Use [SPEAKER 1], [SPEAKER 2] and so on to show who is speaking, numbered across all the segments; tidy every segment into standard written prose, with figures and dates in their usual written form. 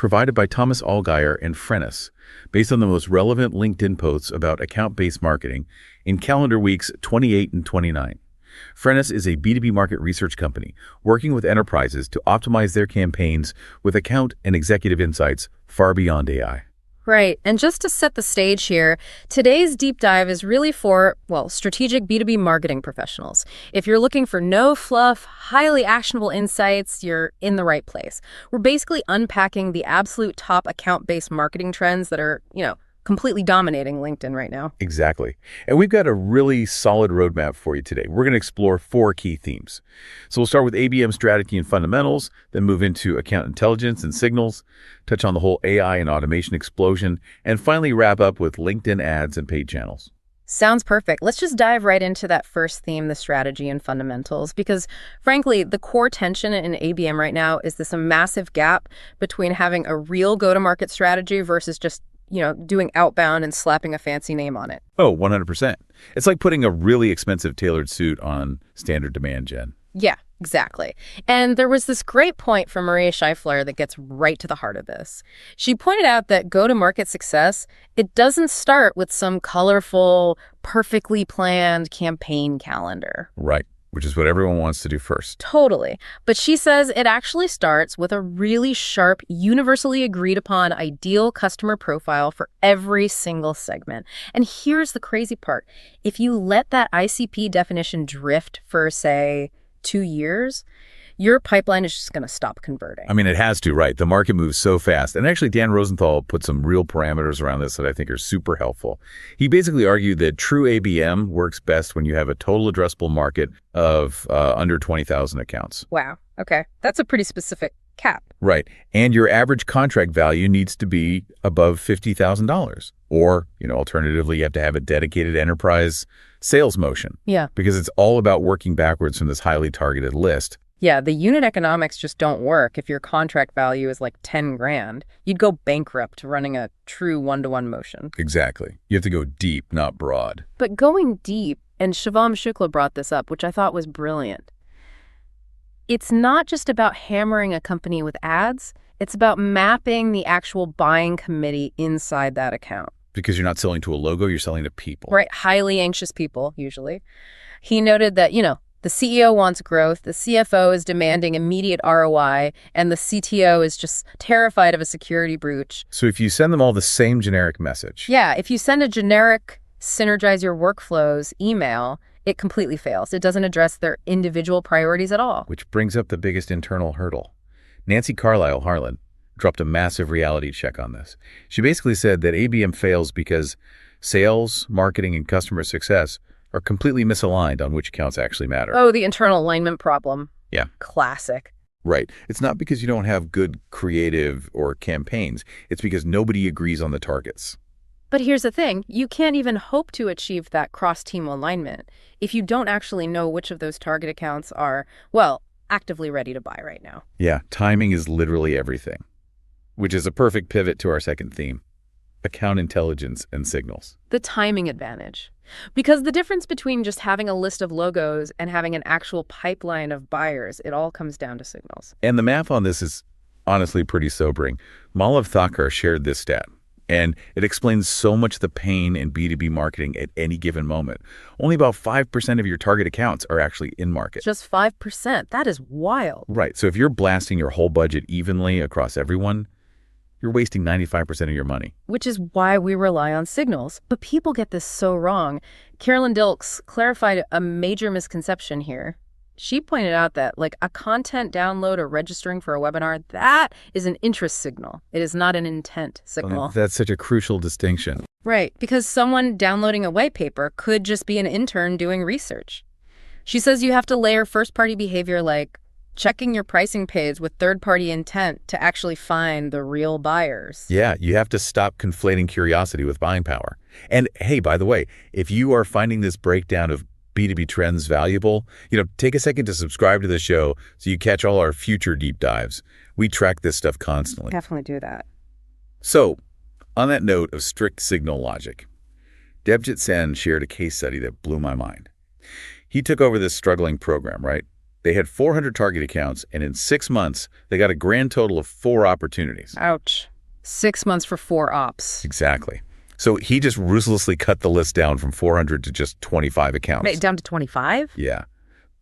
[SPEAKER 1] provided by Thomas Allgaier and Frennis, based on the most relevant LinkedIn posts about account-based marketing in calendar weeks 28 and 29. Frennis is a B2B market research company working with enterprises to optimize their campaigns with account and executive insights far beyond AI.
[SPEAKER 2] Right. And just to set the stage here, today's deep dive is really for, well, strategic B2B marketing professionals. If you're looking for no fluff, highly actionable insights, you're in the right place. We're basically unpacking the absolute top account-based marketing trends that are, completely dominating LinkedIn right now.
[SPEAKER 1] Exactly. And we've got a really solid roadmap for you today. We're going to explore 4 key themes. So we'll start with ABM strategy and fundamentals, then move into account intelligence and signals, touch on the whole AI and automation explosion, and finally wrap up with LinkedIn ads and paid channels.
[SPEAKER 2] Sounds perfect. Let's just dive right into that first theme, the strategy and fundamentals, because frankly, the core tension in ABM right now is this massive gap between having a real go-to-market strategy versus just doing outbound and slapping a fancy name on it.
[SPEAKER 1] Oh, 100%. It's like putting a really expensive tailored suit on standard demand gen.
[SPEAKER 2] Yeah, exactly. And there was this great point from Maria Scheifler that gets right to the heart of this. She pointed out that go-to-market success, it doesn't start with some colorful, perfectly planned campaign calendar.
[SPEAKER 1] Right. Which is what everyone wants to do first.
[SPEAKER 2] Totally. But she says it actually starts with a really sharp, universally agreed upon ideal customer profile for every single segment. And here's the crazy part. If you let that ICP definition drift for, say, 2 years, your pipeline is just going to stop converting.
[SPEAKER 1] I mean, it has to, right? The market moves so fast. And actually, Dan Rosenthal put some real parameters around this that I think are super helpful. He basically argued that true ABM works best when you have a total addressable market of under 20,000 accounts.
[SPEAKER 2] Wow. Okay. That's a pretty specific cap.
[SPEAKER 1] Right. And your average contract value needs to be above $50,000. Or, alternatively, you have to have a dedicated enterprise sales motion.
[SPEAKER 2] Yeah.
[SPEAKER 1] Because it's all about working backwards from this highly targeted list.
[SPEAKER 2] Yeah, the unit economics just don't work if your contract value is like 10 grand. You'd go bankrupt running a true one-to-one motion.
[SPEAKER 1] Exactly. You have to go deep, not broad.
[SPEAKER 2] But going deep, and Shivam Shukla brought this up, which I thought was brilliant. It's not just about hammering a company with ads. It's about mapping the actual buying committee inside that account.
[SPEAKER 1] Because you're not selling to a logo, you're selling to people.
[SPEAKER 2] Right, highly anxious people, usually. He noted that, the CEO wants growth, the CFO is demanding immediate ROI, and the CTO is just terrified of a security breach.
[SPEAKER 1] So if you send them all the same generic message.
[SPEAKER 2] Yeah, if you send a generic synergize your workflows email, it completely fails. It doesn't address their individual priorities at all.
[SPEAKER 1] Which brings up the biggest internal hurdle. Nancy Carlisle Harlan dropped a massive reality check on this. She basically said that ABM fails because sales, marketing, and customer success are completely misaligned on which accounts actually matter.
[SPEAKER 2] Oh, the internal alignment problem.
[SPEAKER 1] Yeah.
[SPEAKER 2] Classic.
[SPEAKER 1] Right. It's not because you don't have good creative or campaigns. It's because nobody agrees on the targets.
[SPEAKER 2] But here's the thing. You can't even hope to achieve that cross-team alignment if you don't actually know which of those target accounts are, well, actively ready to buy right now.
[SPEAKER 1] Yeah. Timing is literally everything, which is a perfect pivot to our second theme, account intelligence and signals.
[SPEAKER 2] The timing advantage. Because the difference between just having a list of logos and having an actual pipeline of buyers, it all comes down to signals.
[SPEAKER 1] And the math on this is honestly pretty sobering. Malav Thakkar shared this stat, and it explains so much the pain in B2B marketing at any given moment. Only about 5% of your target accounts are actually in market.
[SPEAKER 2] Just 5%? That is wild.
[SPEAKER 1] Right. So if you're blasting your whole budget evenly across everyone, you're wasting 95% of your money.
[SPEAKER 2] Which is why we rely on signals. But people get this so wrong. Carolyn Dilks clarified a major misconception here. She pointed out that a content download or registering for a webinar, that is an interest signal. It is not an intent signal.
[SPEAKER 1] Well, that's such a crucial distinction.
[SPEAKER 2] Right, because someone downloading a white paper could just be an intern doing research. She says you have to layer first-party behavior like checking your pricing page with third-party intent to actually find the real buyers.
[SPEAKER 1] Yeah, you have to stop conflating curiosity with buying power. And hey, by the way, if you are finding this breakdown of B2B trends valuable, take a second to subscribe to the show so you catch all our future deep dives. We track this stuff constantly.
[SPEAKER 2] Definitely do that.
[SPEAKER 1] So, on that note of strict signal logic, Devjit Sen shared a case study that blew my mind. He took over this struggling program, right? They had 400 target accounts, and in 6 months, they got a grand total of 4 opportunities.
[SPEAKER 2] Ouch. 6 months for 4 ops.
[SPEAKER 1] Exactly. So he just ruthlessly cut the list down from 400 to just 25 accounts.
[SPEAKER 2] Wait, down to 25?
[SPEAKER 1] Yeah.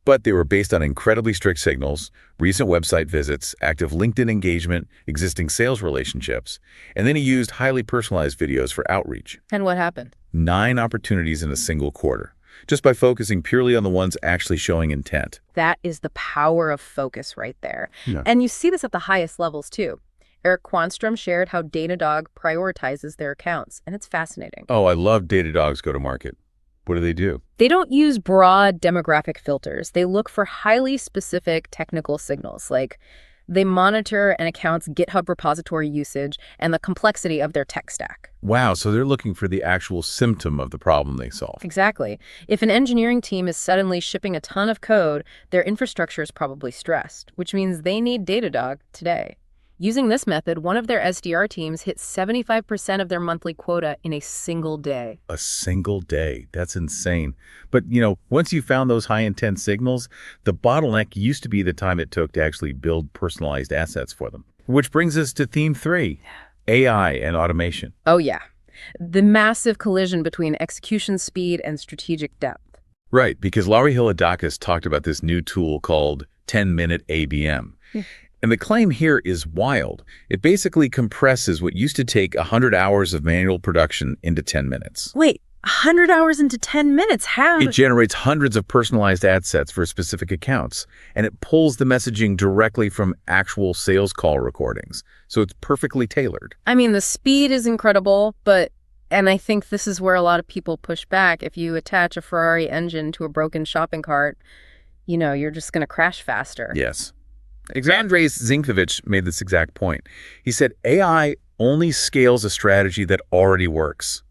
[SPEAKER 1] But they were based on incredibly strict signals, recent website visits, active LinkedIn engagement, existing sales relationships, and then he used highly personalized videos for outreach.
[SPEAKER 2] And what happened?
[SPEAKER 1] 9 opportunities in a single quarter, just by focusing purely on the ones actually showing intent.
[SPEAKER 2] That is the power of focus right there.
[SPEAKER 1] Yeah.
[SPEAKER 2] And you see this at the highest levels, too. Eric Quanstrom shared how Datadog prioritizes their accounts, and it's fascinating.
[SPEAKER 1] Oh, I love Datadog's go-to-market. What do they do?
[SPEAKER 2] They don't use broad demographic filters. They look for highly specific technical signals, like they monitor an account's GitHub repository usage and the complexity of their tech stack.
[SPEAKER 1] Wow, so they're looking for the actual symptom of the problem they solve.
[SPEAKER 2] Exactly. If an engineering team is suddenly shipping a ton of code, their infrastructure is probably stressed, which means they need Datadog today. Using this method, one of their SDR teams hit 75% of their monthly quota in a single day.
[SPEAKER 1] A single day. That's insane. But, once you found those high-intent signals, the bottleneck used to be the time it took to actually build personalized assets for them. Which brings us to theme 3, AI and automation.
[SPEAKER 2] Oh, yeah. The massive collision between execution speed and strategic depth.
[SPEAKER 1] Right, because Laurie Hilodakis talked about this new tool called 10-minute ABM. And the claim here is wild. It basically compresses what used to take 100 hours of manual production into 10 minutes.
[SPEAKER 2] Wait, 100 hours into 10 minutes? How?
[SPEAKER 1] It generates hundreds of personalized ad sets for specific accounts, and it pulls the messaging directly from actual sales call recordings. So it's perfectly tailored.
[SPEAKER 2] I mean, the speed is incredible, and I think this is where a lot of people push back. If you attach a Ferrari engine to a broken shopping cart, you're just going to crash faster.
[SPEAKER 1] Yes. Andrzej Zinkovich made this exact point. He said, AI only scales a strategy that already works.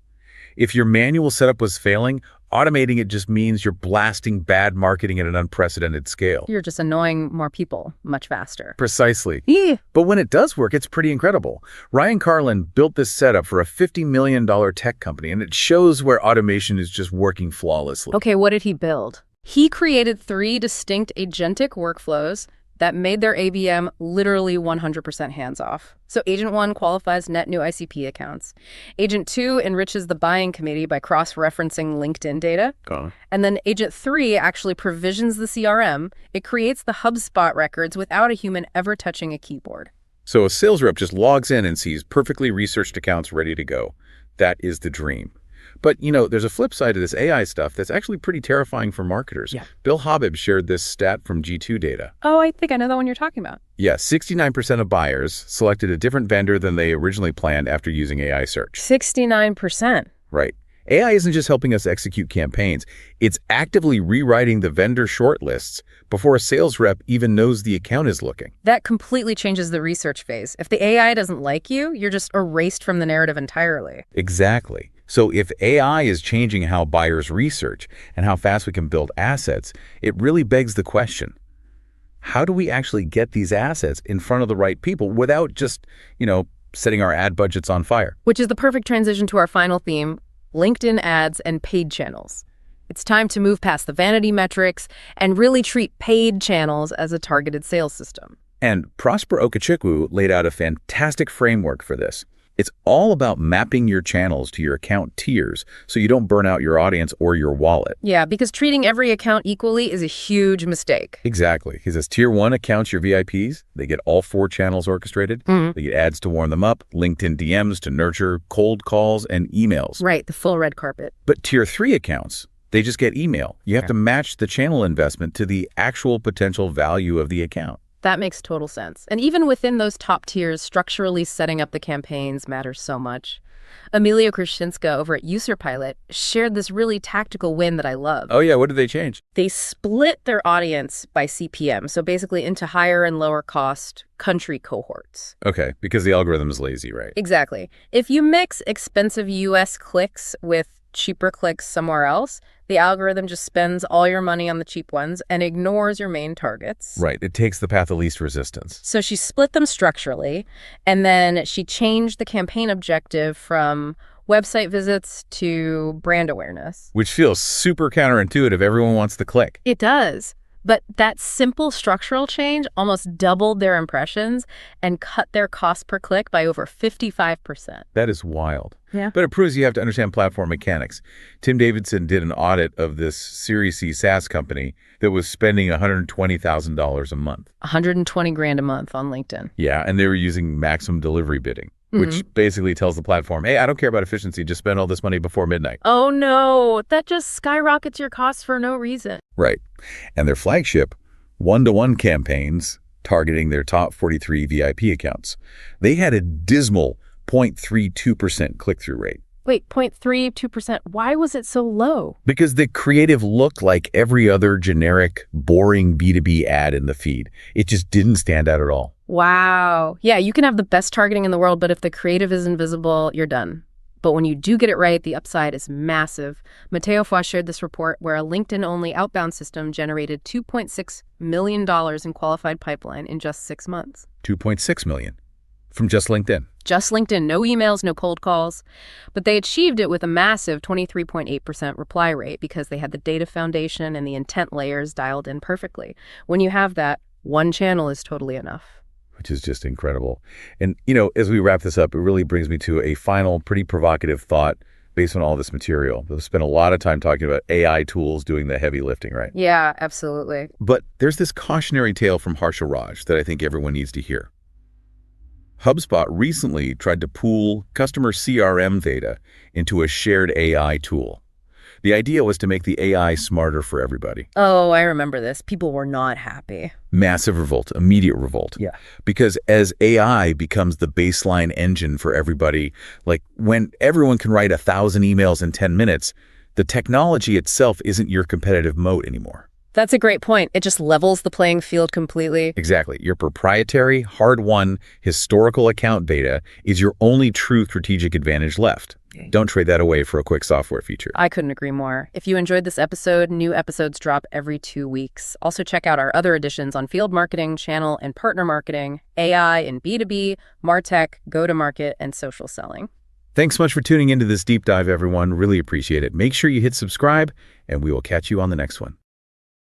[SPEAKER 1] If your manual setup was failing, automating it just means you're blasting bad marketing at an unprecedented scale.
[SPEAKER 2] You're just annoying more people much faster.
[SPEAKER 1] Precisely.
[SPEAKER 2] Yeah.
[SPEAKER 1] But when it does work, it's pretty incredible. Ryan Carlin built this setup for a $50 million tech company, and it shows where automation is just working flawlessly.
[SPEAKER 2] Okay, what did he build? He created 3 distinct agentic workflows that made their ABM literally 100% hands-off. So Agent 1 qualifies net new ICP accounts. Agent 2 enriches the buying committee by cross-referencing LinkedIn data. And then Agent 3 actually provisions the CRM. It creates the HubSpot records without a human ever touching a keyboard.
[SPEAKER 1] So a sales rep just logs in and sees perfectly researched accounts ready to go. That is the dream. But, there's a flip side to this AI stuff that's actually pretty terrifying for marketers.
[SPEAKER 2] Yeah.
[SPEAKER 1] Bill Habib shared this stat from G2 data.
[SPEAKER 2] Oh, I think I know the one you're talking about.
[SPEAKER 1] Yeah, 69% of buyers selected a different vendor than they originally planned after using AI search.
[SPEAKER 2] 69%.
[SPEAKER 1] Right. AI isn't just helping us execute campaigns. It's actively rewriting the vendor shortlists before a sales rep even knows the account is looking.
[SPEAKER 2] That completely changes the research phase. If the AI doesn't like you, you're just erased from the narrative entirely.
[SPEAKER 1] Exactly. So if AI is changing how buyers research and how fast we can build assets, it really begs the question, how do we actually get these assets in front of the right people without just, setting our ad budgets on fire?
[SPEAKER 2] Which is the perfect transition to our final theme, LinkedIn ads and paid channels. It's time to move past the vanity metrics and really treat paid channels as a targeted sales system.
[SPEAKER 1] And Prosper Okechukwu laid out a fantastic framework for this. It's all about mapping your channels to your account tiers so you don't burn out your audience or your wallet.
[SPEAKER 2] Yeah, because treating every account equally is a huge mistake.
[SPEAKER 1] Exactly. He says tier 1 accounts, your VIPs, they get all 4 channels orchestrated. They get ads to warm them up, LinkedIn DMs to nurture, cold calls, and emails.
[SPEAKER 2] Right, the full red carpet.
[SPEAKER 1] But tier 3 accounts, they just get email. You have to match the channel investment to the actual potential value of the account.
[SPEAKER 2] That makes total sense. And even within those top tiers, structurally setting up the campaigns matters so much. Emilio Kruszinska over at UserPilot shared this really tactical win that I love.
[SPEAKER 1] Oh yeah, what did they change?
[SPEAKER 2] They split their audience by CPM, so basically into higher and lower cost country cohorts.
[SPEAKER 1] Okay, because the algorithm is lazy, right?
[SPEAKER 2] Exactly. If you mix expensive US clicks with cheaper clicks somewhere else, the algorithm just spends all your money on the cheap ones and ignores your main targets.
[SPEAKER 1] Right. It takes the path of least resistance.
[SPEAKER 2] So she split them structurally, and then she changed the campaign objective from website visits to brand awareness.
[SPEAKER 1] Which feels super counterintuitive. Everyone wants to click.
[SPEAKER 2] It does. But that simple structural change almost doubled their impressions and cut their cost per click by over 55%.
[SPEAKER 1] That is wild.
[SPEAKER 2] Yeah.
[SPEAKER 1] But it proves you have to understand platform mechanics. Tim Davidson did an audit of this Series C SaaS company that was spending $120,000 a month.
[SPEAKER 2] 120 grand a month on LinkedIn.
[SPEAKER 1] Yeah, and they were using maximum delivery bidding, which basically tells the platform, hey, I don't care about efficiency, just spend all this money before midnight.
[SPEAKER 2] Oh no, that just skyrockets your costs for no reason.
[SPEAKER 1] Right. And their flagship, one-to-one campaigns targeting their top 43 VIP accounts, they had a dismal 0.32% click-through rate.
[SPEAKER 2] Wait, 0.32%. Why was it so low?
[SPEAKER 1] Because the creative looked like every other generic, boring B2B ad in the feed. It just didn't stand out at all.
[SPEAKER 2] Wow. Yeah, you can have the best targeting in the world, but if the creative is invisible, you're done. But when you do get it right, the upside is massive. Matteo Foix shared this report where a LinkedIn-only outbound system generated $2.6 million in qualified pipeline in just 6 months.
[SPEAKER 1] $2.6 million from just LinkedIn.
[SPEAKER 2] Just LinkedIn, no emails, no cold calls. But they achieved it with a massive 23.8% reply rate because they had the data foundation and the intent layers dialed in perfectly. When you have that, one channel is totally enough.
[SPEAKER 1] Which is just incredible. And, as we wrap this up, it really brings me to a final, pretty provocative thought based on all this material. We've spent a lot of time talking about AI tools doing the heavy lifting, right?
[SPEAKER 2] Yeah, absolutely.
[SPEAKER 1] But there's this cautionary tale from Harsha Raj that I think everyone needs to hear. HubSpot recently tried to pool customer CRM data into a shared AI tool. The idea was to make the AI smarter for everybody.
[SPEAKER 2] Oh, I remember this. People were not happy.
[SPEAKER 1] Massive revolt, immediate revolt.
[SPEAKER 2] Yeah.
[SPEAKER 1] Because as AI becomes the baseline engine for everybody, like when everyone can write 1,000 emails in 10 minutes, the technology itself isn't your competitive moat anymore.
[SPEAKER 2] That's a great point. It just levels the playing field completely.
[SPEAKER 1] Exactly. Your proprietary, hard-won, historical account data is your only true strategic advantage left. Don't trade that away for a quick software feature.
[SPEAKER 2] I couldn't agree more. If you enjoyed this episode, new episodes drop every 2 weeks. Also check out our other editions on field marketing, channel and partner marketing, AI and B2B, MarTech, go-to-market, and social selling.
[SPEAKER 1] Thanks so much for tuning into this deep dive, everyone. Really appreciate it. Make sure you hit subscribe, and we will catch you on the next one.